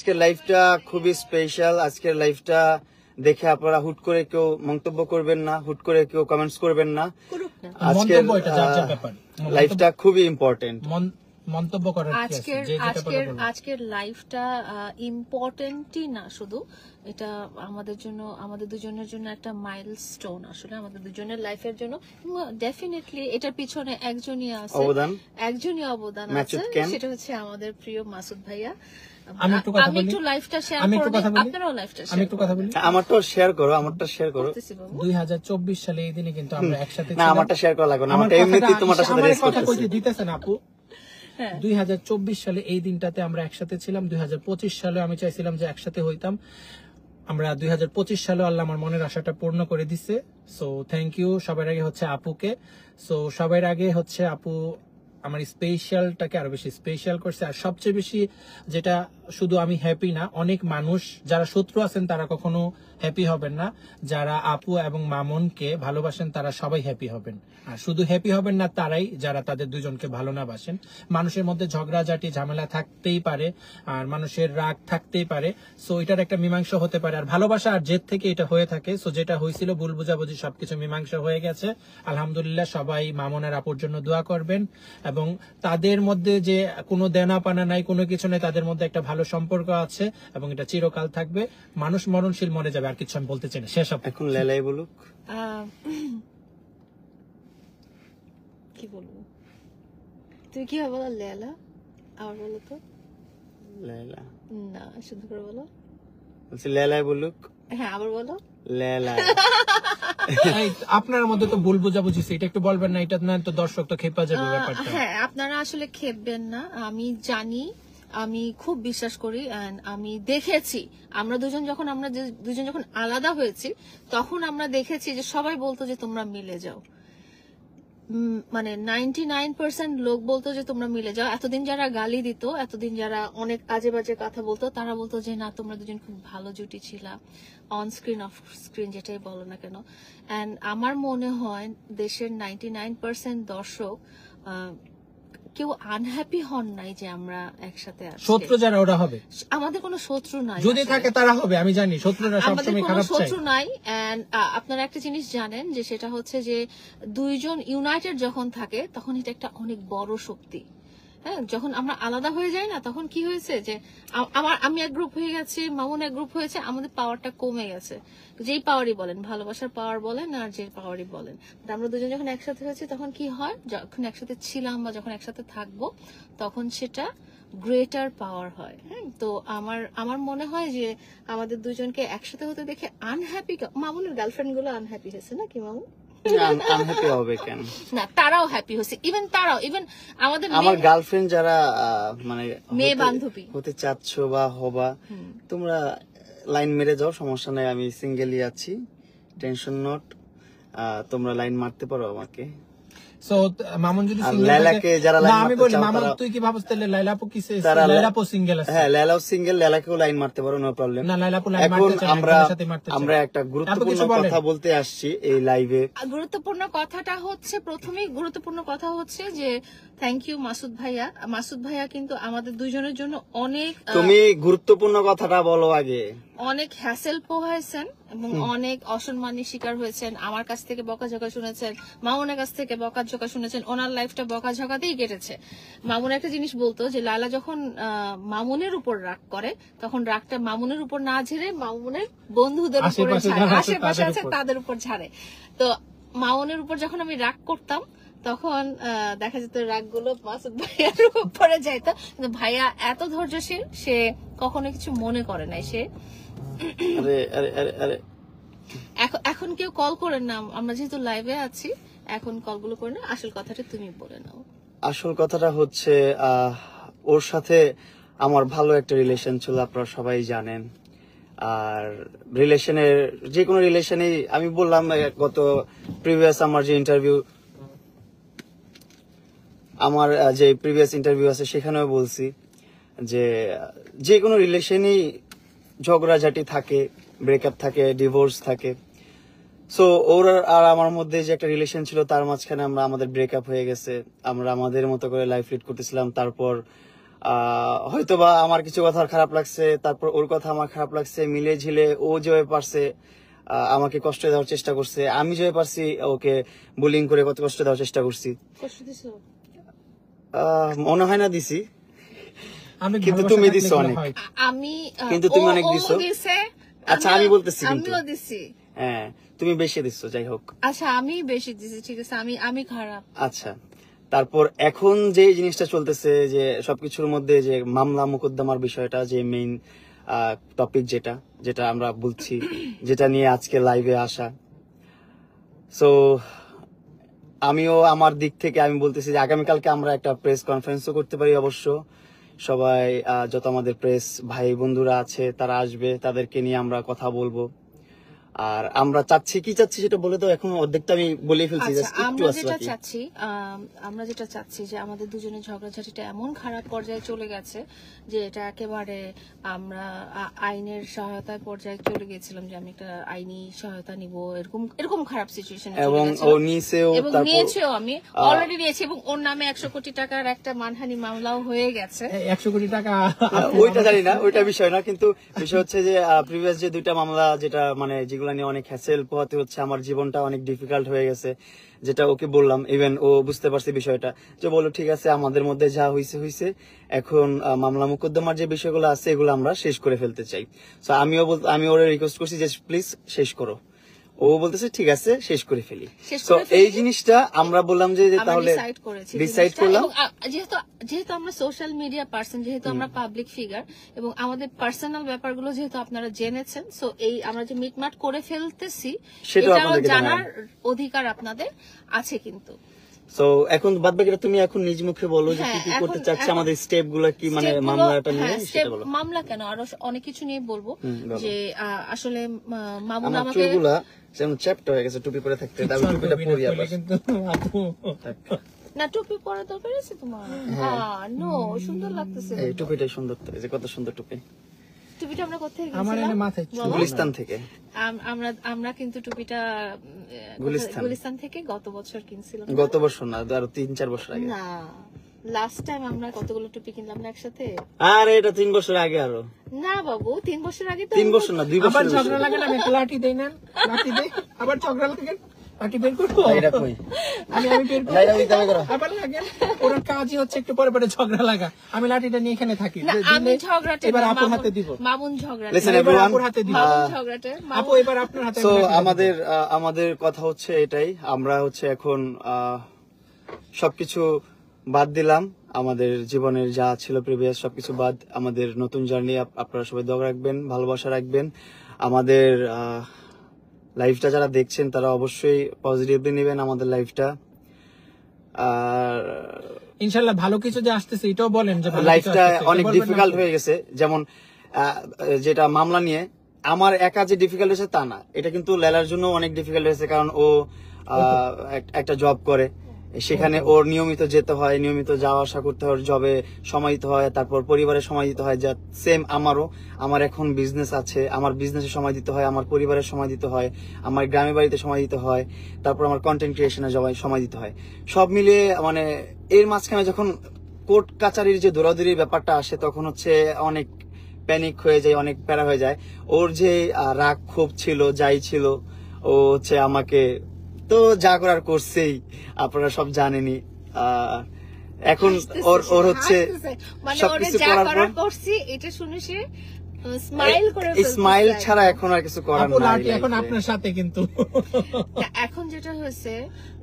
আজকের লাইভটা খুবই স্পেশাল। আজকের লাইভটা দেখে আপনারা হুট করে কেউ মন্তব্য করবেন না, হুট করে কেউ কমেন্টস করবেন না। আজকের লাইভটা খুবই ইম্পর্টেন্ট। মন্তব্য করার কি আছে? আজকের লাইফটা ইম্পর্টেন্টই না শুধু, এটা আমাদের জন্য, আমাদের দুজনের জন্য একটা মাইলস্টোন আসলে আমাদের দুজনের লাইফের জন্য। ডেফিনেটলি এটার পিছনে একজনই অবদান আছে, সেটা হচ্ছে আমাদের প্রিয় মাসুদ ভাইয়া। আমি একটু লাইফটা শেয়ার করব, আপনারাও লাইফটা শেয়ার। আমি একটু কথা বলি। আমারটা শেয়ার করো। 2024 সালে এই দিনে কিন্তু আমরা একসাথে ছিলাম। না, আমারটা শেয়ার করা লাগবে না, আমারটা এমনিতেই তোমার সাথে রেস করতেছি। দিতেছেন আপু। 2024 সালে এই দিনটাতে আমরা একসাথে ছিলাম। 2025 সালে আমি চাইছিলাম যে একসাথে হইতাম। আমরা 2025 সালে আল্লাহ আমার মনের আশাটা পূর্ণ করে দিছে। সো থ্যাংক ইউ সবার আগে হচ্ছে আপুকে। সো সবার আগে হচ্ছে আপু আমার স্পেশালটাকে আরো বেশি স্পেশাল করছে। আর সবচেয়ে বেশি যেটা, শুধু আমি হ্যাপি না, অনেক মানুষ যারা শত্রু আছেন তারা কখনো হ্যাপি হবেন না। যারা আপু এবং মামুনকে ভালোবাসেন তারা সবাই হ্যাপি হবেন। আর শুধু হ্যাপি হবেন না তারাই যারা তাদের দুজনকে ভালো না বাসেন। মানুষের মধ্যে ঝগড়াঝাটি ঝামেলা থাকতেই পারে, আর মানুষের রাগ থাকতেই পারে। সো এটার একটা মীমাংসা হতে পারে। আর ভালোবাসা আর জেদ থেকে এটা হয়ে থাকে। সো যেটা হয়েছিল ভুল বুঝাবুঝি সবকিছু মীমাংসা হয়ে গেছে আলহামদুলিল্লাহ। সবাই মামুনের আপুর জন্য দোয়া করবেন, এবং তাদের মধ্যে যে কোনো দেনা পানা নাই, কোনো কিছু নেই, তাদের মধ্যে একটা ভালো সম্পর্ক আছে এবং এটা চিরকাল থাকবে। মানুষ মরণশীল মরে যাবে, আর কিছু আমি বলতে চাই না। শেষ এখন লেলাই বলুক। কি বলবো, তুমি কি হবে বলো? লেলা আবার বলো তো। লেলা না, শুধু করে বলো। বলছি লেলাই বলুক। হ্যাঁ, আবার বলো। লেলা। আপনার মধ্যে তো ভুল বুঝাবুঝি, এটা একটু বলবেন না? এটা না তো দর্শক তো খেপা যাবে ব্যাপারটা। হ্যাঁ, আপনারা আসলে খেপবেন না, আমি জানি, আমি খুব বিশ্বাস করি। আমি দেখেছি আমরা দুজন যখন আলাদা হয়েছি তখন আমরা দেখেছি যে সবাই বলতো যে তোমরা মিলে যাও। মানে 99% লোক বলতো যে তোমরা মিলে যাও। এতদিন যারা গালি দিত, এতদিন যারা অনেক আজে বাজে কথা বলতো, তারা বলতো যে না, তোমরা দুজন খুব ভালো জুটি ছিলা, অন স্ক্রিন অফ স্ক্রিন যেটাই বলো না কেন। এন্ড আমার মনে হয় দেশের 99% দর্শক কেউ আনহ্যাপি হন নাই যে আমরা একসাথে আছি। শত্রু যারা ওরা হবে, আমাদের কোনো শত্রু নাই, যদি থাকে তারা হবে। আমি জানি শত্রুরা সবসময় খারাপ চায়, শত্রু নাই। এন্ড আপনারা একটা জিনিস জানেন যে সেটা হচ্ছে যে দুইজন ইউনাইটেড যখন থাকে তখন এটা একটা অনেক বড় শক্তি। হ্যাঁ, যখন আমরা আলাদা হয়ে যাই না, তখন কি হয়েছে যে আমি এক গ্রুপ হয়ে গেছি, মামুন এক গ্রুপ হয়েছে, আমাদের পাওয়ারটা কমে গেছে। যেই পাওয়ারই বলেন, ভালোবাসার পাওয়ার বলেন আর যে পাওয়ারই বলেন, আমরা দুজন যখন একসাথে হয়েছি তখন কি হয়, যখন একসাথে ছিলাম বা যখন একসাথে থাকবো তখন সেটা গ্রেটার পাওয়ার হয়। হ্যাঁ, তো আমার মনে হয় যে আমাদের দুজনকে একসাথে হতে দেখে আনহ্যাপি, মামুনের গার্লফ্রেন্ড গুলো আনহ্যাপি হয়েছে নাকি মামুন? আনহ্যাপি হবে কেন? না, তারাও হ্যাপি হয়েছে। ইভেন আমাদের আমার গার্লফ্রেন্ড যারা মানে মেয়ে বান্ধবী হতে চাচ্ছ বা হবা, তোমরা লাইন মেরে যাও, সমস্যা নাই, আমি সিঙ্গেলই আছি, টেনশন নট। তোমরা লাইন মারতে পারো আমাকে। সো মামুন যদি লাইলাকে যারা লাইন মারতে চাও, আমি বলি মামুন তুই কি ভাবছ তাহলে লাইলা আপু কিসে? লাইলা আপু সিঙ্গেল আছে। হ্যাঁ, লাইলাও সিঙ্গেল, লাইলাকেও লাইন মারতে পারো, নো প্রবলেম। না, লাইলা আপু লাইন মারতে চায়, একজনের সাথে মারতে চায়। আমরা একটা গুরুত্বপূর্ণ কথা বলতে আসছি এই লাইভে। গুরুত্বপূর্ণ কথাটা হচ্ছে, প্রথমেই গুরুত্বপূর্ণ কথা হচ্ছে যে থ্যাংক ইউ মাসুদ ভাইয়া। মাসুদ ভাইয়া কিন্তু আমাদের দুইজনের জন্য অনেক, তুমি গুরুত্বপূর্ণ কথাটা বলো আগে। অনেক হ্যাসেল পোহাইছেন এবং অনেক অসম্মানের শিকার হয়েছেন। আমার কাছ থেকে বকাঝকা শুনেছেন, মামুনের কাছ থেকে বকাঝকা শুনেছেন। ওনার লাইফটা বকাঝকাতেই কেটেছে। মামুন একটা জিনিস বলতো যে লালা যখন মামুনের উপর রাগ করে তখন রাগটা মামুনের উপর না ঝেড়ে মামুনের বন্ধুদের উপরে ঝাড়ে, আশেপাশে আছে তাদের উপর ঝাড়ে। তো মামুনের উপর যখন আমি রাগ করতাম তখন দেখা যেত রাগ গুলো মাসুদ ভাইয়ার উপরে যাইতো, কিন্তু ভাইয়া এত ধৈর্যশীল, সে কখনো কিছু মনে করে নাই। সে এখন কেউ কল করেন না, আমরা যেহেতু লাইভে আছি এখন কলগুলো করে না। আসল কথাটা তুমি বলে নাও। আসল কথাটা হচ্ছে ওর সাথে আমার ভালো একটা রিলেশন ছিল, আপনারা সবাই জানেন। আর রিলেশনের যে কোনো রিলেশনেই আমি বললাম, গত প্রিভিয়াস আমার যে ইন্টারভিউ আছে সেখানেও বলছি যে কোনো রিলেশনেই ঝগড়াঝাটি থাকে, ব্রেকআপ থাকে, ডিভোর্স থাকে। সো ওর আর আমার মধ্যে যে একটা রিলেশন ছিল তার মাঝখানে আমাদের ব্রেকআপ হয়ে গেছে। আমরা আমাদের মতো করে লাইফ লিড করতেছিলাম। তারপর হয়তোবা আমার কিছু কথা খারাপ লাগছে, তারপর ওর কথা আমার খারাপ লাগছে, মিলে ঝিলে ও যেভাবে পারছে আমাকে কষ্ট দেওয়ার চেষ্টা করছে, আমি যেভাবে পারছি ওকে বুলিং করে কত কষ্ট দেওয়ার চেষ্টা করছি। কষ্ট দিছো? মনে হয় না দিছি, আমি কিন্তু ভালোবাসা তুমি থাকলে দিছো এগুলো অনেক। হয়। আমি কিন্তু তুমি অনেক ও দিছো। দিছে, আচ্ছা, আমি বলতেছি কিন্তু। আমিও দিছি। হ্যাঁ, তুমি বেশি দিচ্ছ, যাই হোক। আচ্ছা, আমি বেশি দিছি, ঠিক আছে, আমি খারাপ। আচ্ছা, তারপর এখন যে জিনিসটা চলতেছে যে সবকিছুর মধ্যে যে মামলা মোকদ্দমার বিষয়টা, যে মেইন টপিক যেটা আমরা বলছি, যেটা নিয়ে আজকে লাইভে আসা। সো আমিও আমার দিক থেকে আমি বলতেছি যে আগামীকালকে আমরা একটা প্রেস কনফারেন্সও করতে পারি। অবশ্য সবাই যত আমাদের প্রেস ভাই বন্ধুরা আছে তারা আসবে, তাদেরকে নিয়ে আমরা কথা বলবো। আর আমরা চাচ্ছি সেটা বলে দাও। এখন অর্ধেকটা আমি বলে ফেলছি, আচ্ছা, just একটু আমরা আছে যেটা বাকি। চাচ্ছি যে আমাদের দুজনের ঝগড়াঝাটিটা এমন খারাপ পর্যায়ে চলে গেছে যে এটা একেবারে আমরা আইনের সহায়তার পর্যায়ে চলে গেছিলাম, যে আমি একটা আইনি সহায়তা নিব, এরকম খারাপ সিচুয়েশন এবং ও নিয়েছেও, এবং তারপর নিয়েছেও, আমি অলরেডি নিয়েছি, এবং ওর নামে 100 কোটি টাকার একটা মানহানি মামলাও হয়ে গেছে। 100 কোটি টাকা ওইটা জানি না, ওইটা বিষয় না, কিন্তু বিষয় হচ্ছে যে প্রিভিয়াস যে 2টা মামলা যেটা মানে যেগুলো নিয়ে অনেক হ্যাসেল পোহাতে হচ্ছে, আমার জীবনটা অনেক ডিফিকাল্ট হয়ে গেছে, যেটা ওকে বললাম। ইভেন ও বুঝতে পারছে বিষয়টা, যে বলো ঠিক আছে আমাদের মধ্যে যা হইছে, এখন মামলা মোকদ্দমার যে বিষয়গুলো আছে এগুলো আমরা শেষ করে ফেলতে চাই। তো আমি ওরে রিকোয়েস্ট করছি যে প্লিজ শেষ করো। ও বলতেছে ঠিক আছে শেষ করে ফেলি। তো এই জিনিসটা আমরা বললাম যে তাহলে ডিসাইড করলাম, যেহেতু আমরা সোশ্যাল মিডিয়া পার্সন, যেহেতু আমরা পাবলিক ফিগার, এবং আমাদের পার্সোনাল ব্যাপারগুলো যেহেতু আপনারা জেনেছেন, সো এই আমরা যে মিটমাট করে ফেলতেছি এটাও জানার অধিকার আপনাদের আছে। কিন্তু সো এখন বাদ বাকিটা তুমি এখন নিজ মুখে বলো যে কি কি করতে চাচ্ছে, আমাদের স্টেপ গুলো কি, মানে মামলাটা নিয়ে সেটা বলো। মামলা কেন, আরো অনেক কিছু নিয়ে বলবো। যে আসলে মামুন আমার আমাকে চুলগুলা যেমন চ্যাপ্টা হয়ে গেছে টুপি পরে থাকতে, আমি টুপিটা পরি আবার। কিন্তু আপু না, টুপি পরা দরকার আছে তোমার? নো, সুন্দর লাগতেছে। এই টুপিটাই সুন্দর, তো এই যে কত সুন্দর টুপি। টুপিটা আমরা কোথায় আমার গেছিলাম? এনে মাথায় চুল। গুলিস্তান থেকে। আমরা কিন্তু টুপিটা গুলিস্তান থেকে গত বছর কিনছিলাম। গত বছর না, আরো 3-4 বছর আগে। না, লাস্ট টাইম আমরা কতগুলো টুপি কিনলাম না একসাথে? আরে এটা 3 বছর আগে। আরো না বাবু, 3 বছর আগে তো। 3 বছর না, 2 বছর। আবার ঝগড়া লাগে না, আমি একটা লাঠি দেই না, লাঠি দেই, আবার ঝগড়া লাগে, লাঠি বের করবো, এটা কই আমি বের করবো, ভাইরা ওই দামে করো। আবার লাগে। ওর কাজই হচ্ছে একটু পরে পরে ঝগড়া লাগা। আমি লাঠিটা নিয়ে এখানে থাকি, না, আমি ঝগড়াটা এবার আপুর হাতে দিব। মামুন ঝগড়া, Listen এবার everyone, আপুর হাতে দিব। মামুন ঝগড়াটা আপু এবার আপনার হাতে। সো আমাদের কথা হচ্ছে এটাই, আমরা হচ্ছে এখন সবকিছু বাদ দিলাম, আমাদের জীবনের যা ছিল প্রিভিয়াস সবকিছু বাদ, আমাদের নতুন জার্নি। আপনারা সবাই দোয়া রাখবেন, ভালোবাসা রাখবেন। আমাদের লাইফটা যারা দেখছেন তারা অবশ্যই পজিটিভলি নেবেন আমাদের লাইফটা। আর ইনশাআল্লাহ ভালো কিছু যে আসতেছে এটাও বলেন, যে ভালো কিছু লাইফটা আসতেছে, অনেক এটা বলবেন না? ডিফিকাল্ট হয়ে গেছে, যেমন যেটা মামলা নিয়ে আমার একা যে ডিফিকাল্ট হয়েছে তা না, এটা কিন্তু লেলার জন্য অনেক ডিফিকাল্ট হয়েছে, কারণ ও একটা জব করে, সেখানে ওর নিয়মিত যেতে হয়, নিয়মিত যাওয়া আসা করতে হয়, জবে সময় দিতে হয়, তারপর পরিবারে সময় দিতে হয়। যা সেম আমারও, আমার এখন বিজনেস আছে, আমার বিজনেসে সময় দিতে হয়, আমার পরিবারের সময় দিতে হয়, আমার গ্রামের বাড়িতে সময় দিতে হয়, তারপর আমার কন্টেন্ট ক্রিয়েশনে সময় দিতে হয়। সব মিলিয়ে মানে এর মাঝখানে যখন কোর্ট কাচারির যে দৌড়াদৌড়ির ব্যাপারটা আসে, তখন হচ্ছে অনেক প্যানিক হয়ে যায়, অনেক প্যারা হয়ে যায়। ওর যে রাগ ক্ষোভ ছিল, যাই ছিল, ও হচ্ছে আমাকে তো যা করার করছেই, আপনারা সব জানেনই। এখন ওর হচ্ছে মানে সবকিছু যা করার করার পর করছি এটা শুনে সে স্মাইল করে এই স্মাইল ছাড়া এখন আর কিছু করার আপু নাই লাঠি এখন life এ। আপনার সাথে কিন্তু। এখন যেটা হয়েছে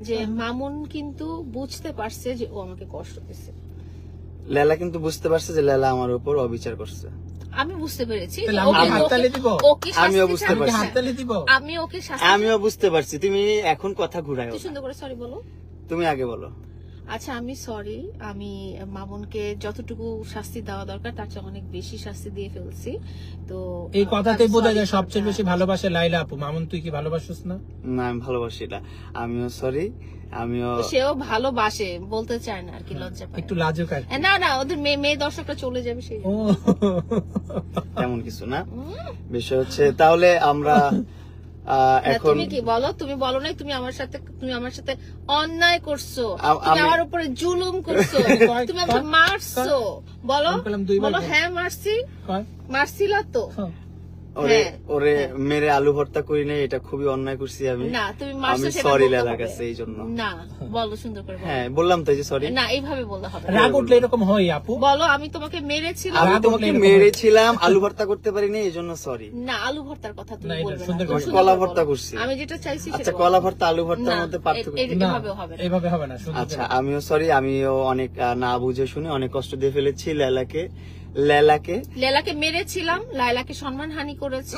যে মামুন কিন্তু বুঝতে পারছে যে ও আমাকে কষ্ট দিচ্ছে। লেলা কিন্তু বুঝতে পারছে যে লেলা আমার উপর অবিচার করছে। আমি বুঝতে পেরেছি। তাহলে আমি হাততালি দিব? আমিও বুঝতে আমি পারছি। হাততালি দিব? আমি ওকে শাস্তি, আমিও বুঝতে পারছি। তুমি এখন কথা ঘুরায়, তুই সুন্দর করে সরি বলো। তুমি আগে বলো। আচ্ছা, আমি সরি, আমি মামুনকে যতটুকু শাস্তি দেওয়া দরকার তার চেয়ে অনেক বেশি শাস্তি দিয়ে ফেলছি। তো এই কথাতেই আমি বোঝা sorry যায় for সবচেয়ে that. বেশি ভালোবাসে লাইলা আপু। মামুন তুই কি ভালোবাসিস না? না, আমি ভালোবাসি না। আমিও সরি, আমিও তো সেও ভালোবাসে, বলতে চায় না আর কি, লজ্জা পায়। একটু লাজুক আর কি। না না, ওদের মেয়ে দর্শকরা চলে যাবে সেই ও তেমন কিছু না। বিষয় হচ্ছে তাহলে আমরা এখন তুমি কি বলো, তুমি বলো নাই তুমি আমার সাথে অন্যায় করছো, তুমি আমি- আমার উপরে জুলুম করছো, তুমি আমাকে মারছো, বলো আমি বললাম দুইবার বলো বলো। হ্যাঁ মারছি, কয়? মারছিলা তো। হ্যাঁ। হ্যাঁ, ওরে মেরে আলু ভর্তা করি নাই, এটা খুবই অন্যায় করছি আমি। না তুমি মারছো আমি সেটা সরি বলতে লালা হবে। কাছে এই জন্য। না বলো, সুন্দর করে বলো। হ্যাঁ বললাম তো, এই যে সরি। না এইভাবে বলতে হবে না। রাগ উঠলে এরকম হয় আপু। বলো আমি তোমাকে মেরেছিলাম। আমি রাগ তোমাকে উঠলে এরকম মেরেছিলাম, আলু ভর্তা করতে পারিনি এই জন্য সরি। না আলু ভর্তার কথা তুমি না, এটা বলবে না, সুন্দর তুমি করে সুন্দর কলা করে ভর্তা বলো। করছি। আমি যেটা চাইছি আচ্ছা সেটা কলা বলো। ভর্তা আলু ভর্তার না, মধ্যে পার্থক্য কি? না, এভাবে হবে না। এভাবে হবে না, সুন্দর আচ্ছা করে। আমিও সরি, আমিও অনেক না বুঝে শুনে অনেক কষ্ট দিয়ে ফেলেছি লেলাকে। লেলাকে মেরেছিলাম, লাইলাকে সম্মানহানি করেছি,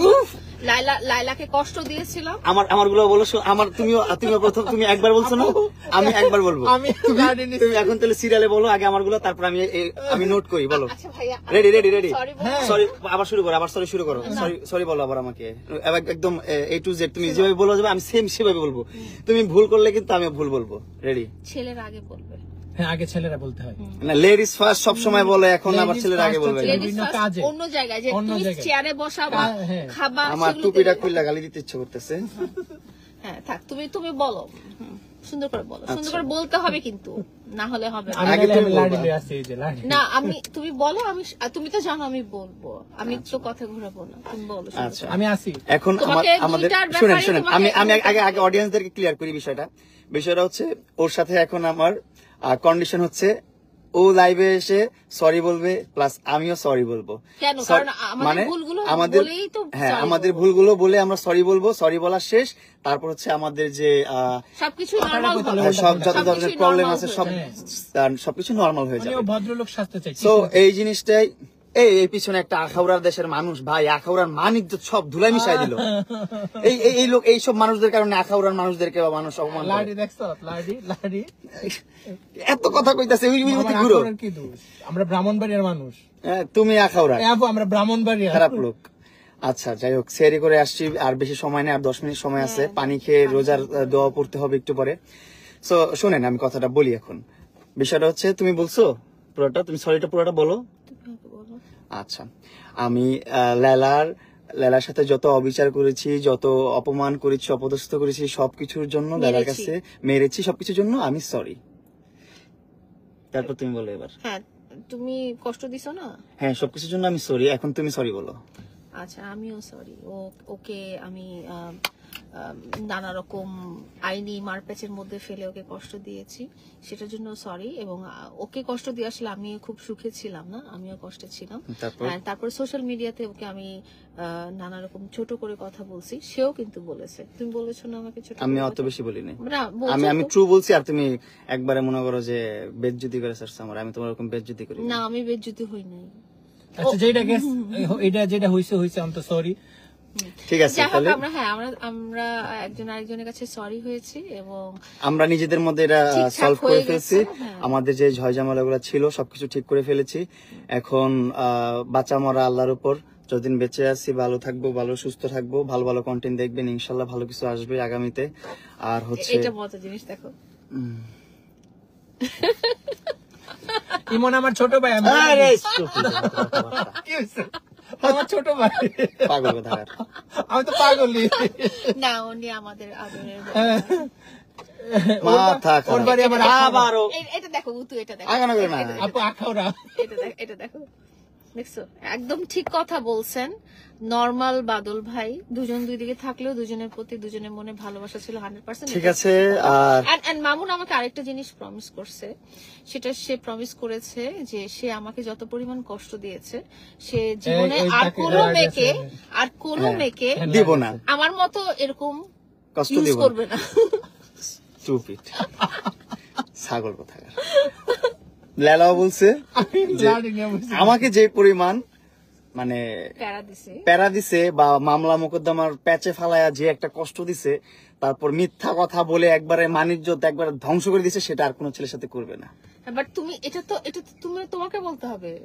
লাইলাকে কষ্ট দিয়েছিলাম। আমার গুলো বলো, আমার তুমিও প্রথম তুমি একবার বলছো না, আমি একবার বলবো। আমি তুমি এখন তাহলে সিরিয়ালে বলো আগে আমার গুলো, তারপর আমি নোট করি, বলো। আচ্ছা ভাইয়া, রেডি সরি সরি আবার শুরু করো, সরি শুরু করো, সরি বলো আবার আমাকে একদম A to Z তুমি যেভাবে বলো যাবে আমি সেভাবে বলবো। তুমি ভুল করলে কিন্তু আমি ভুল বলবো। রেডি? ছেলের আগে বলবে। হ্যাঁ, আগে ছেলেরা বলতে হয়। না লেডিস ফার্স্ট সব সময় বলে, এখন আবার Ladies ছেলের আগে first বলবে। হচ্ছে কেন? Ladies বিভিন্ন first কাজে। অন্য জায়গায় যে অন্য তুমি জায়গায়। চেয়ারে বসাবা, হ্যাঁ। খাবা, আমার সেগুলো টুপিটা দেখে- খুললা গালি দিতে ইচ্ছে করতেছে। হ্যাঁ থাক, তুমি বলো। সুন্দর করে বলো, সুন্দর করে বলতে হবে কিন্তু, না হলে হবে না। আমি আগে নাহলে তুমি আমি লাড়ি বলবা। লয়ে আসছি, এই যে লাড়ি। না তুমি বলো, তুমি তো জানো আমি বলবো, আমি তো কথা ঘুরাবো না, তুমি বলো সুন্দর আচ্ছা করে। আমি আসি। এখন তোমাকে আমাদের দুইটার শুনেন ব্যাপারে শুনেন, তোমাকে- আমি আগে অডিয়েন্সদেরকে ক্লিয়ার করি বিষয়টা হচ্ছে ওর সাথে এখন আমার কন্ডিশন হচ্ছে ও লাইভে এসে সরি বলবে, প্লাস আমিও সরি বলবো। কেন? Sorry, কারণ আমাদের ভুলগুলো বলেই তো হ্যাঁ sorry আমাদের বলবো। ভুলগুলো বলে আমরা সরি বলবো, সরি বলা শেষ। তারপর হচ্ছে আমাদের যে সবকিছু নরমাল তাহলে হবে। সব যত সবকিছুই ধরনের প্রবলেম normal আছে হয়ে সব যাবে। সবকিছু নর্মাল হয়ে মানে যাবে। ও ভদ্রলোক সাজতে চাই। তো এই জিনিসটাই এই পিছনে একটা আখাউড়ার দেশের মানুষ ভাই, আখাউড়ার মান ইজ্জত সব ধুলাই মিশাই দিল। এই লোক এইসব মানুষদের কারণে আখাউড়ার মানুষদেরকে মানুষ অপমান করে। লাড়ি দেখছো? লাড়ি। এত কথা কইতাছে ওই আমার ঘুরো। আখাউড়ার কি দোষ? আমরা ব্রাহ্মণবাড়িয়ার মানুষ। হ্যাঁ, তুমি আখাউড়া, এ আপু, আমরা ব্রাহ্মণবাড়িয়া। খারাপ লোক। আচ্ছা যাই হোক, সেরি করে আসছি, আর বেশি সময় নেই, আর 10 মিনিট সময় আছে। পানি খেয়ে রোজার দোয়া পড়তে হবে একটু পরে। সো শুনেন আমি কথাটা বলি এখন। বিষয়টা হচ্ছে তুমি বলছো পুরোটা, তুমি সরিটা পুরোটা বলো। তুমি আমাকে বলো। আচ্ছা আমি লেলার সাথে যত অবিচার করেছি, যত অপমান করেছি, অপদস্থ করেছি, সবকিছুর জন্য লেলার মেরেছি। কাছে মেরেছি, সবকিছুর জন্য আমি সরি। তারপর তুমি বলো এবার। হ্যাঁ, তুমি কষ্ট দিছো না? হ্যাঁ সবকিছুর জন্য আমি সরি, এখন তুমি সরি বলো। আচ্ছা আমিও সরি। ওকে আমি নানা রকম আইনি মারপ্যাচের মধ্যে ফেলে ওকে কষ্ট দিয়েছি, সেটার জন্য সরি। এবং ওকে কষ্ট দিয়ে আসলে আমি খুব সুখে ছিলাম না, আমিও কষ্টে ছিলাম। তারপর সোশ্যাল মিডিয়াতে ওকে আমি নানা রকম ছোট করে কথা বলছি, সেও কিন্তু বলেছে। তুমি বলেছো না আমাকে ছোট আমি করে অত কথা? বেশি বলিনি। না, বলছো আমি তো। ট্রু বলছি, আর তুমি একবারে মনে করো যে বেজ্জতি করে ছাড়ছো আমার। আমি তোমার এরকম বেজ্জতি করি না আমি বেজ্জতি হই নাই। আচ্ছা, যেটা হইছে অন্ত সরি। ঠিক আছে যাই হোক, তাহলে আমরা একজন আরেকজনের কাছে সরি হয়েছি এবং আমরা নিজেদের মধ্যে এটা ঠিকঠাক সলভ করে হয়ে ফেলছি। গেছে, হ্যাঁ। আমাদের যে ঝয়ঝামেলা গুলো ছিল সবকিছু ঠিক করে ফেলেছি। এখন বাঁচা মরা আল্লাহর উপর, যতদিন বেঁচে আছি ভালো থাকবো, ভালো সুস্থ থাকবো, ভালো ভালো কন্টেন্ট দেখবেন, ইনশাল্লাহ ভালো কিছু আসবে আগামীতে। আর হচ্ছে এটা মজার জিনিস দেখো, ইমন আমার ছোট ভাই। আরে, stupid, কি হইছে? আমার ছোট ভাই। পাগল কোথাকার। আমি তো পাগলই। না উনি আমাদের আদরের মাথা ওর খারাপ। বাড়ি আমার আবারও এটা দেখো উতু, এটা দেখো, আগানো করে না। আপু আখাউড়া। এটা দেখো, দেখছো? একদম ঠিক কথা বলছেন। নরমাল বাদল ভাই, দুজন দুই দিকে থাকলেও দুজনের প্রতি দুজনের মনে ভালোবাসা ছিল 100%। ঠিক আছে। আর মামুন আমাকে আরেকটা জিনিস প্রমিস করছে, সেটা সে প্রমিস করেছে যে সে আমাকে যত পরিমাণ কষ্ট দিয়েছে, সে জীবনে এই আর তাকে কোনো রাগ মেয়েকে হ্যাঁ। মেয়েকে দিব না, আমার মতো এরকম কষ্ট ইউজ দিব না। করবে না। স্টুপিড, ছাগল কোথাকার। লেলাও বলছে যে লাড়ি নিয়ে বসে। আমাকে যে পরিমাণ মানে প্যারা দিছে। প্যারা দিছে বা মামলা মোকদ্দমার প্যাচে ফালায়া যে একটা কষ্ট দিছে, তারপর মিথ্যা কথা বলে একবারে মানিজ্যত একবারে ধ্বংস করে দিছে, সেটা আর কোনো ছেলের সাথে করবে না। বাট তুমি এটা তো তোমাকে বলতে হবে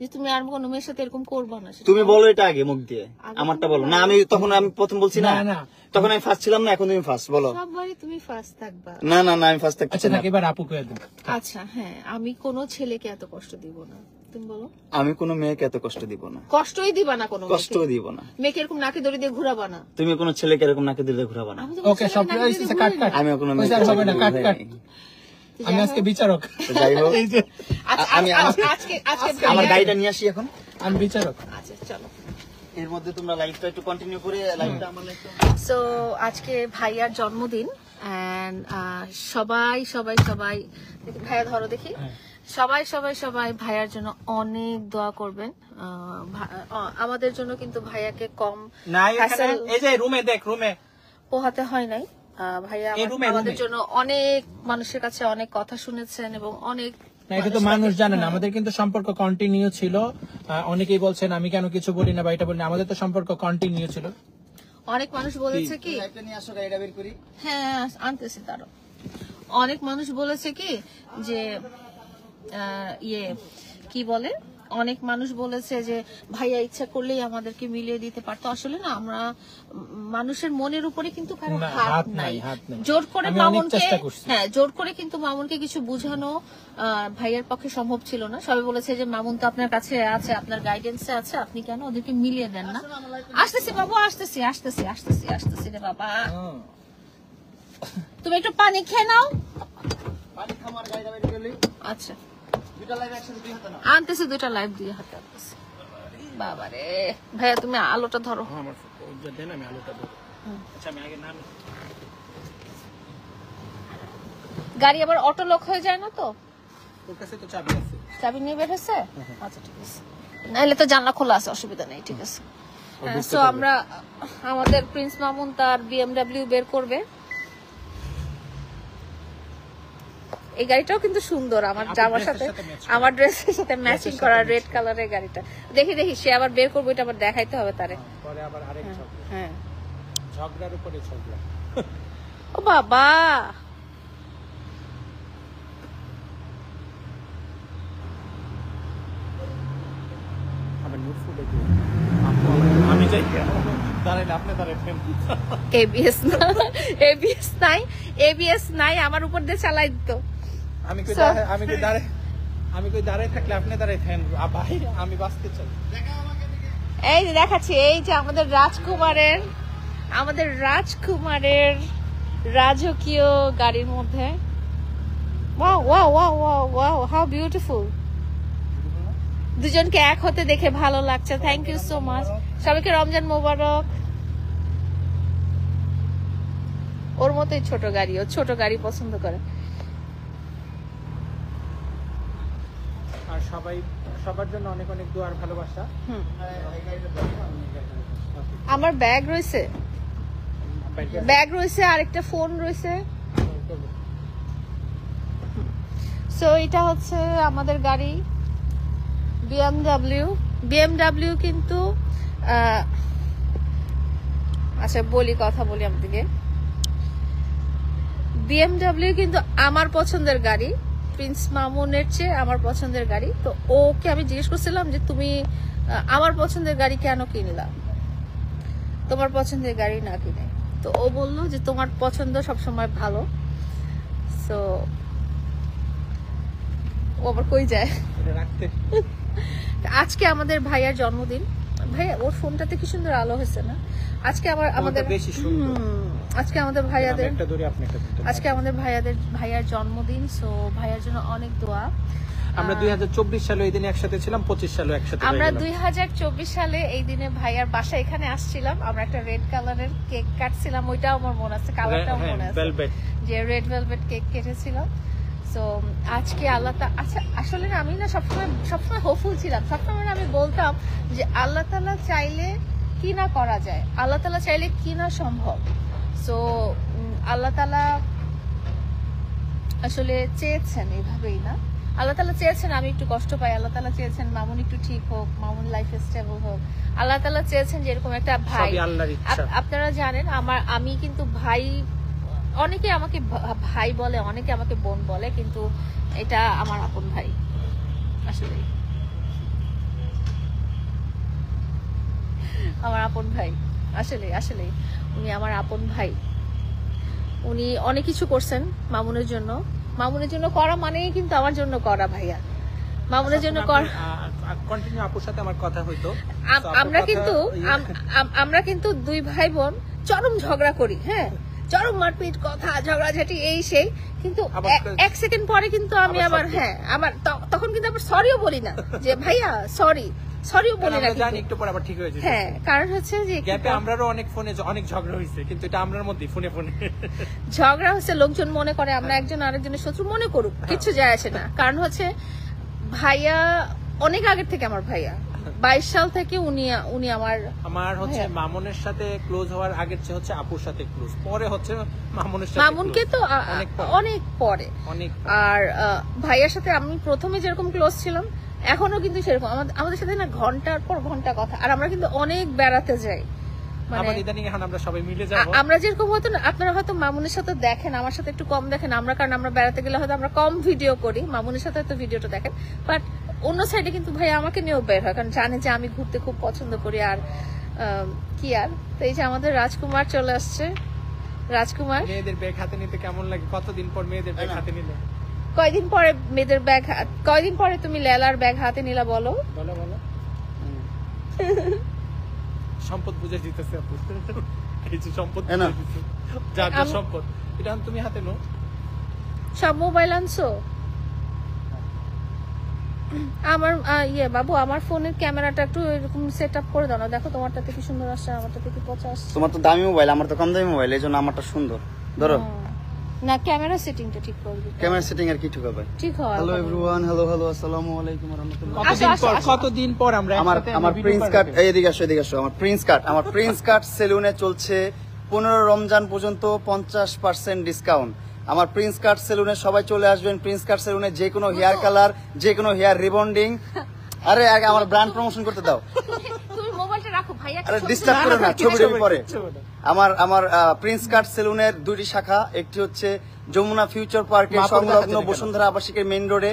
যে তুমি আর কোনো মেয়ের সাথে এরকম করবে না। সেটা তুমি বলো এটা আগে মুখ দিয়ে, আগে আমারটা তুমি বলো না। আমি প্রথম বলছি না, না। তখন আমি ফার্স্ট ছিলাম না, এখন তুমি ফার্স্ট বলো। সববারই তুমি ফার্স্ট থাকবা। না আমি ফার্স্ট থাকছি আচ্ছা না। থাক, এবার আপু কয়ে দেন। আচ্ছা হ্যাঁ, আমি কোনো ছেলেকে এত কষ্ট দিব না। তুমি বলো। আমি কোনো মেয়েকে এত কষ্ট দিব না, কষ্টই দিবা না কোনো কষ্ট দিব না। মেয়েকে এরকম নাকি দড়ি দিয়ে ঘুরাবা না। তুমি কোনো ছেলেকে এরকম নাকি দিলে ঘুরাবা না। আমি তো ওকে, সব ছেলেকে নাকি দিয়ে কাট ঘুরাই কাট। না। আমি কোনো ওই যে আর হবে না, কাট কাট। তো আমি যাই আজকে হোক। বিচারক। তো যাই হোক, এই যে আচ্ছা, আমি আজকে আজকে আমার ভাইয়া- গাড়িটা নিয়ে আসি এখন। আমি বিচারক। আচ্ছা চলো। এর মধ্যে তোমরা লাইভটা একটু কন্টিনিউ করে, লাইভটা আমার একটু সো আজকে ভাইয়ার জন্মদিন এন্ড সবাই সবাই সবাই ভাইয়া ধরো দেখি, সবাই সবাই সবাই ভাইয়ার জন্য অনেক দোয়া করবেন। আমাদের জন্য কিন্তু ভাইয়াকে কম না এখানে hassle এই যে রুমে দেখ, রুমে পোহাতে হয় নাই। ভাইয়া এই রুমে, আমাদের রুমে। জন্য অনেক মানুষের কাছে অনেক কথা শুনেছেন এবং অনেক না, এটা তো মানুষ জানে না। আমাদের কিন্তু সম্পর্ক কন্টিনিউ ছিল। অনেকেই বলছেন আমি কেন কিছু বলি না বা এটা বলি না, আমাদের তো সম্পর্ক কন্টিনিউ ছিল। অনেক মানুষ বলেছে কি, লাইভটা নিয়ে আসো, গাড়িটা বের করি। হ্যাঁ আনতেছি তারও। অনেক মানুষ বলেছে কি যে কি বলে, অনেক মানুষ বলেছে যে ভাইয়া ইচ্ছা করলেই আমাদেরকে মিলিয়ে দিতে পারতো। আসলে না, আমরা মানুষের মনের উপরে কিন্তু কারো না, হাত হাত নাই। নাই, হাত নাই। জোর করে আমি অনেক মামুনকে, চেষ্টা করছি। হ্যাঁ জোর করে কিন্তু মামুনকে কিছু বোঝানো ভাইয়ার পক্ষে সম্ভব ছিল না। সবাই বলেছে যে মামুন তো আপনার কাছে আছে, আপনার গাইডেন্সে আছে, আপনি কেন ওদেরকে মিলিয়ে দেন না। আসতেছি বাবু, আসতেছি আসতেছি আসতেছি আসতেছি রে বাবা। তুমি একটু পানি খেয়ে নাও। পানি খামার, গাড়িটা বের করলি। আচ্ছা দুটো লাইভ একসাথে দুই হাতে না। আনতেছি, দুইটা লাইভ দিয়ে হাতে আনতেছি। বাবা রে ভাইয়া, তুমি আলোটা ধরো। আমার দেন, আমি আলোটা দেবো। আচ্ছা আমি আগে নাম, গাড়ি আবার অটো লক হয়ে যায় না তো? তোর কাছে তো চাবি আছে। চাবি নিয়ে বের হয়েছে? আচ্ছা ঠিক আছে, নাহলে তো জানলা খোলা আছে, অসুবিধা নেই, ঠিক আছে। সো আমরা, আমাদের প্রিন্স মামুন তার বিএমডব্লিউ বের করবে। এই গাড়িটাও কিন্তু সুন্দর, আমার জামার সাথে, আমার ড্রেসের সাথে ম্যাচিং করা রেড কালারের গাড়িটা। দেখি দেখি সে আবার বের করবে, এটা আবার দেখাইতে হবে তারে। পরে আবার আরেক ঝগড়া, হ্যাঁ ঝগড়ার উপরে ঝগড়া। ও বাবা, আবার নিউ ফুডে দিও। আমি যাই, দাঁড়াই না, আপনি দাঁড়াই ফেম। এবিএস না, এবিএস নাই, এবিএস নাই, আমার উপর দিয়ে চালাই দিত। আমি কই So- দাঁড়াই, আমি কই দাঁড়াই থাকলে আপনি দাঁড়াই থাকেন। ভাই আমি বাঁচতে চাই। এই যে দেখাচ্ছি, এই যে আমাদের রাজকুমারের রাজকীয় গাড়ির মধ্যে, wow wow wow wow wow, how beautiful. দুজনকে এক হতে দেখে ভালো লাগছে, থ্যাংক ইউ সো মাচ। সবাইকে রমজান মোবারক। ওর মতোই ছোট গাড়ি, ও ছোট গাড়ি পছন্দ করে। আর সবার জন্য অনেক অনেক দোয়া আর ভালোবাসা। আমার ব্যাগ রয়েছে, ব্যাগ রয়েছে, আরেকটা ফোন রয়েছে। সো এটা হচ্ছে আমাদের গাড়ি বিএমডব্লিউ কিন্তু আচ্ছা কথা বলি আপনাদেরকে। বিএমডব্লিউ কিন্তু আমার পছন্দের গাড়ি, প্রিন্স মামুনের চেয়ে আমার পছন্দের গাড়ি। তো ওকে আমি জিজ্ঞেস করছিলাম যে তুমি আমার পছন্দের গাড়ি কেন কিনলা, তোমার পছন্দের গাড়ি না কিনে। তো ও বললো যে তোমার পছন্দ সবসময় ভালো। সো ও আবার কই যায়। রাখতে আজকে আমাদের ভাইয়ার জন্মদিন। ভাইয়া, ওর ফোনটাতে কি সুন্দর আলো হয়েছে না? আজকে আমাদের বেশি সুন্দর। আজকে আমাদের ভাইয়াদের, একটা দড়ি আপনি একটা দিতে। আজকে আমাদের ভাইয়ার জন্মদিন। সো ভাইয়ার জন্য অনেক দোয়া। আমরা 2024 সালে এই দিনে একসাথে ছিলাম, 25 সালে একসাথে আমরা হয়ে গেলাম। 2024 সালে এই দিনে ভাইয়ার বাসায় এখানে আসছিলাম, আমরা একটা রেড কালারের কেক কাটছিলাম, ওইটাও আমার মনে আছে, কালারটাও মনে আছে, ভেলভেট। যে রেড ভেলভেট কেক কেটেছিলাম। সো আজকে আচ্ছা আসলে না, আমি না সবসময় হোপফুল ছিলাম। সবসময় আমি বলতাম যে আল্লাহ তাআলা চাইলে কি না করা যায়, আল্লাহ তাআলা চাইলে কি না সম্ভব। সো আল্লাহ তাআলা আসলে চেয়েছেন, এইভাবেই না, আল্লাহ তাআলা চেয়েছেন আমি একটু কষ্ট পাই, আল্লাহ তাআলা চেয়েছেন মামুন একটু ঠিক হোক, মামুন লাইফে স্টেবল হোক, আল্লাহ তাআলা চেয়েছেন যে এরকম একটা ভাই। সবই আল্লাহর ইচ্ছা। আপনারা জানেন আমি কিন্তু ভাই, অনেকে আমাকে ভাই বলে, অনেকে আমাকে বোন বলে, কিন্তু এটা আমার আপন ভাই। আসলে আমার আপন ভাই, আসলে উনি আমার আপন ভাই। উনি অনেক কিছু করছেন মামুনের জন্য করা মানেই কিন্তু আমার জন্য করা ভাইয়া। মামুনের জন্য কন্টিনিউ আপুর সাথে আমার কথা হইতো। আমরা কিন্তু দুই ভাই বোন চরম ঝগড়া করি, হ্যাঁ, চরম মারপিট, কথা ঝগড়াঝাটি এই সেই, কিন্তু এক সেকেন্ড পরে কিন্তু আমি আবার তখন কিন্তু আবার সরিও বলি না যে ভাইয়া সরিও বলি না, জানি একটু পরে আবার ঠিক হয়ে যাবে। হ্যাঁ, কারণ হচ্ছে যে গ্যাপে আমরাও অনেক ফোনে অনেক ঝগড়া হয়েছে, কিন্তু এটা আমরার মধ্যে ফোনে ঝগড়া হচ্ছে, লোকজন মনে করে আমরা একজন আরেকজনের শত্রু, মনে করুক, কিছু যায় আসে না। কারণ হচ্ছে ভাইয়া অনেক আগের থেকে আমার ভাইয়া, 22 সাল থেকে উনি আমার হচ্ছে মামুনের সাথে ক্লোজ হওয়ার আগের চেয়ে হচ্ছে আপুর সাথে ক্লোজ, পরে হচ্ছে মামুনের সাথে। মামুনকে তো অনেক পরে। আর ভাইয়ার সাথে আমি প্রথমে যেরকম ক্লোজ ছিলাম এখনো কিন্তু সেরকম, আমাদের সাথে না ঘন্টার পর ঘন্টা কথা। আর আমরা কিন্তু অনেক বেড়াতে যাই, আমরা যেরকম হয়তো আপনারা হয়তো মামুনের সাথে দেখেন, আমার সাথে একটু কম দেখেন, কারণ আমরা বেড়াতে গেলে হয়তো আমরা কম ভিডিও করি, মামুনের সাথে হয়তো ভিডিওটা দেখেন, বাট অন্য সাইডে কিন্তু ভাই আমাকে নিয়েও বের হয়, কারণ জানে যে আমি ঘুরতে খুব পছন্দ করি। আর কি আর, তো এই যে আমাদের রাজকুমার চলে আসছে। রাজকুমার, মেয়েদের ব্যাগ হাতে নিতে কেমন লাগে? কতদিন পর মেয়েদের ব্যাগ হাতে নিলে? কয়দিন পরে মেয়েদের ব্যাগ, কয়দিন পরে তুমি লেলার ব্যাগ হাতে নিলা বলো? সম্পদ বুঝে দিতেছে আপু, এই যে সম্পদ যার সম্পদ, এটা তুমি হাতে নাও। সব মোবাইল আনছো? আমার বাবু, আমার ফোনের ক্যামেরাটা একটু এরকম সেট আপ করে দাও না, দেখো তোমারটাতে কি সুন্দর আসছে, আমারটাতে কি পচা আসছে। তোমার তো দামি মোবাইল, আমার তো কম দামি মোবাইল, এইজন্য আমারটা সুন্দর। ধরো না, ক্যামেরা সেটিংটা ঠিক করবে। ক্যামেরা সেটিং আর কি ঠিক হবে? ঠিক হয়। হ্যালো এভরিওয়ান, হ্যালো আসসালামু আলাইকুম ওয়া রাহমাতুল্লাহ। কতদিন পর আমরা আমার প্রিন্স কাট, এদিকে আসো, আমার প্রিন্স কাট সেলুনে চলছে 15 রমজান পর্যন্ত 50% ডিসকাউন্ট। আমার প্রিন্স কাট সেলুনে সবাই চলে আসবেন। প্রিন্স কাট সেলুনে যে কোনো হেয়ার কালার, যে কোনো হেয়ার রিবন্ডিং। আরে আমার ব্র্যান্ড প্রমোশন করতে দাও, তুমি মোবাইলটা রাখো ভাইয়া, আরে ডিস্টার্ব করো না, ছবিটা পরে। আমার প্রিন্স কাট সেলুনের দুটি শাখা, একটি হচ্ছে যমুনা ফিউচার পার্কের সংলগ্ন বসুন্ধরা আবাসিকের মেইন রোডে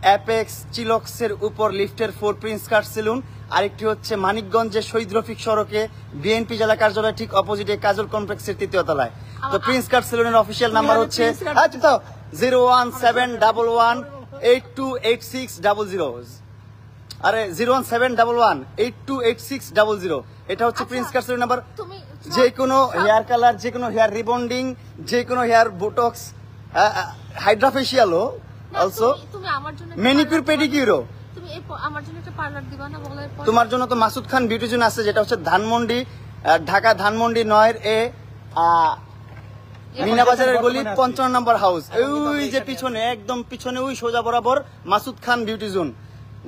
অ্যাপেক্স চিলক্সের উপর লিফটের 4 প্রিন্স কাট সেলুন। আরেকটি হচ্ছে মানিকগঞ্জের শহীদ রফিক সড়কে বিএনপি জেলা কার্যালয় ঠিক অপোজিটে কাজল কমপ্লেক্সের 3য় তলায়। তো প্রিন্স কাট সেলুনের অফিসিয়াল নাম্বার হচ্ছে 01711828600। আরে 01711828600, এটা হচ্ছে প্রিন্স কাট সেলুন নাম্বার। যে কোনো হেয়ার কালার, যে কোনো হেয়ার রিবন্ডিং, যে কোনো হেয়ার বোটক্স, হাইড্রাফেশিয়ালও, অলসো তুমি আমার জন্য ম্যানিকিউর পেডিকিউরও। তুমি আমার জন্য একটা পার্লার দিবা না বলে? তোমার জন্য তো মাসুদ খান বিউটি জোন আছে, যেটা হচ্ছে ধানমন্ডি, ঢাকা ধানমন্ডি 9 এ মিনা বাজারের গলি 55 নম্বর হাউস। ওই যে পিছনে, একদম পিছনে ওই সোজা বরাবর মাসুদ খান বিউটি জোন,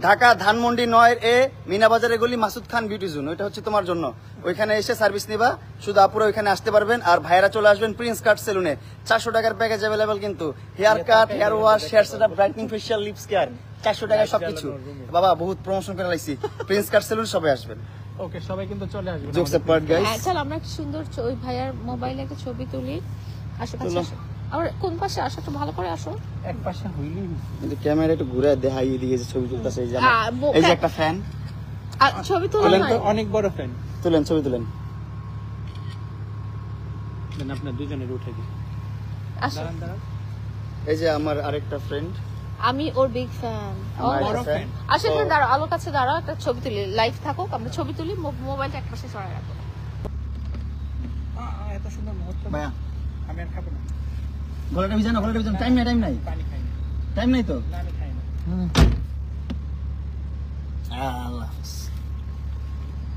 ঢাকা ধানমন্ডি 9 এ মিনা বাজারের গলি মাসুদ খান বিউটি জোন। ওইটা হচ্ছে তোমার জন্য। ওইখানে এসে সার্ভিস নিবা, শুধু আপুরা ওইখানে আসতে পারবেন। আর ভাইরা চলে আসবেন প্রিন্স কাট সেলুনে। 400 টাকার প্যাকেজ অ্যাভেলেবেল, কিন্তু hair cut, hair wash, hair setup, brightening, facial, lips care 400 টাকায় সবকিছু। বাবা বহুত প্রমোশন করে লাইছি। প্রিন্স কাট সেলুন সবাই আসবেন। ওকে, সবাই কিন্তু চলে আসবেন। Jokes apart guys. হ্যাঁ, চল আমরা একটা সুন্দর ওই ভাইয়ার মোবাইলে একটা ছবি তুলি। আশেপাশে আসো। আর কোন পাশে আসো, একটু ভালো করে আসো। এক পাশে হইলি কিন্তু ক্যামেরা একটু ঘুরে দেখাই, এদিকে যে ছবি তুলতেছে, এই যে একটা ফ্যান। আর ছবি তোলেন তো অনেক বড় ফ্যান। ছবি তুলেন। দেন আপনার দুজনের উঠে দিই। আসো। এই যে আমার আরেকটা ফ্রেন্ড, আমি ওর বিগ ফ্যান। বড় ফ্যান। আসো, এখানে দাঁড়াও, আলোর কাছে দাঁড়াও, একটা ছবি তুলি। লাইভ থাকুক, আমরা ছবি তুলি, মোবাইলটা এক পাশে সরায় রাখো। এত সুন্দর মুহূর্ত ভাইয়া আমি আর খাবো না। গলাটা ভিজানো, টাইম নাই। পানি খাই না। টাইম নাই তো। না, আমি খাই না। আল্লাহ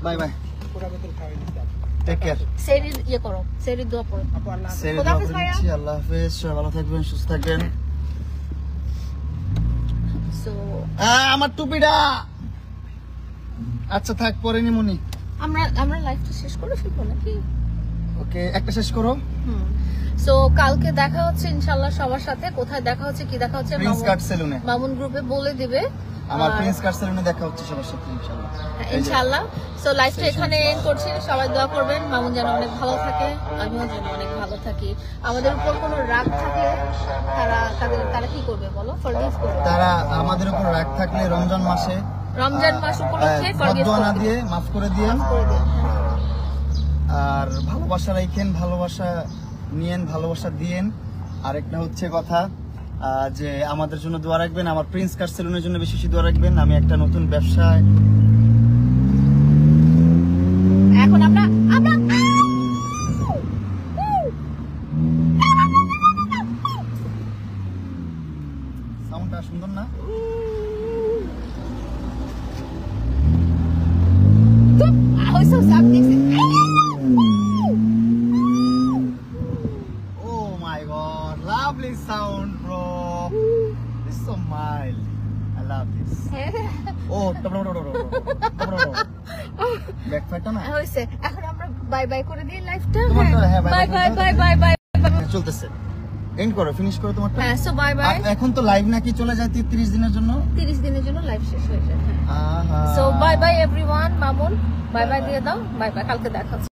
বাই বাই, পুরা বোতল খাওয়াই দিতে। Take care. সেরি করো, সেরি দোয়া পড়ো। আপু আল্লাহ হাফেজ। খোদা হাফেজ ভাইয়া। আল্লাহ হাফেজ, সবাই ভালো থাকবেন, সুস্থ থাকবেন। সো আমার টুপিটা আচ্ছা থাক, পরে নিমুনি। আমরা লাইভটা শেষ করে ফেলবো নাকি? ওকে, একটা শেষ করো। সো কালকে দেখা হচ্ছে ইনশাআল্লাহ সবার সাথে। কোথায় দেখা হচ্ছে, কি দেখা হচ্ছে, প্রিন্স কাট সেলুনে, মামুন গ্রুপে বলে দিবে। আমার প্রিন্স কাট সেলুনে দেখা হচ্ছে সবার সাথে ইনশাআল্লাহ। সো লাইভটা এখানে এন্ড করছি। সবাই দোয়া করবেন মামুন যেন অনেক ভালো থাকে, আমিও যেন অনেক ভালো থাকি। আমাদের উপর কোনো রাগ থাকলে তারা কি করবে বলো? ফরগিভ করবে। তারা আমাদের উপর রাগ থাকলে রমজান মাস উপলক্ষে ফরগিভ দিয়ে মাফ করে দিয়ে, আর ভালোবাসা রাখেন, ভালোবাসা নিয়েন, ভালোবাসা দিয়েন। আরেকটা হচ্ছে কথা, যে আমাদের জন্য দোয়া রাখবেন, আমার প্রিন্স কার সেলুনের জন্য বেশি বেশি দোয়া রাখবেন। আমি একটা নতুন ব্যবসায় এখন আমরা সাউন্ডটা সুন্দর না? হইছো সাপ দেখছি। Oh my god, lovely sound, bro. This is so mild. I love this. Oh, ব্যাকফায়ারটা না হইছে, এখন আমরা বাই বাই করে দিই লাইফটা। তোমার তো, হ্যাঁ, bye বাই bye বাই করে বাই দাও। Bye bye. চলতেছে, এন্ড করো, ফিনিশ করো তোমারটা। হ্যাঁ, সো বাই বাই। এখন তো লাইভ নাকি চলে যায় 33 দিনের জন্য। 30 দিনের জন্য লাইভ শেষ হয়ে যায়। আহা। So bye bye everyone. Mamun bye bye দিয়ে দাও। বাই বাই, কালকে দেখা হচ্ছে।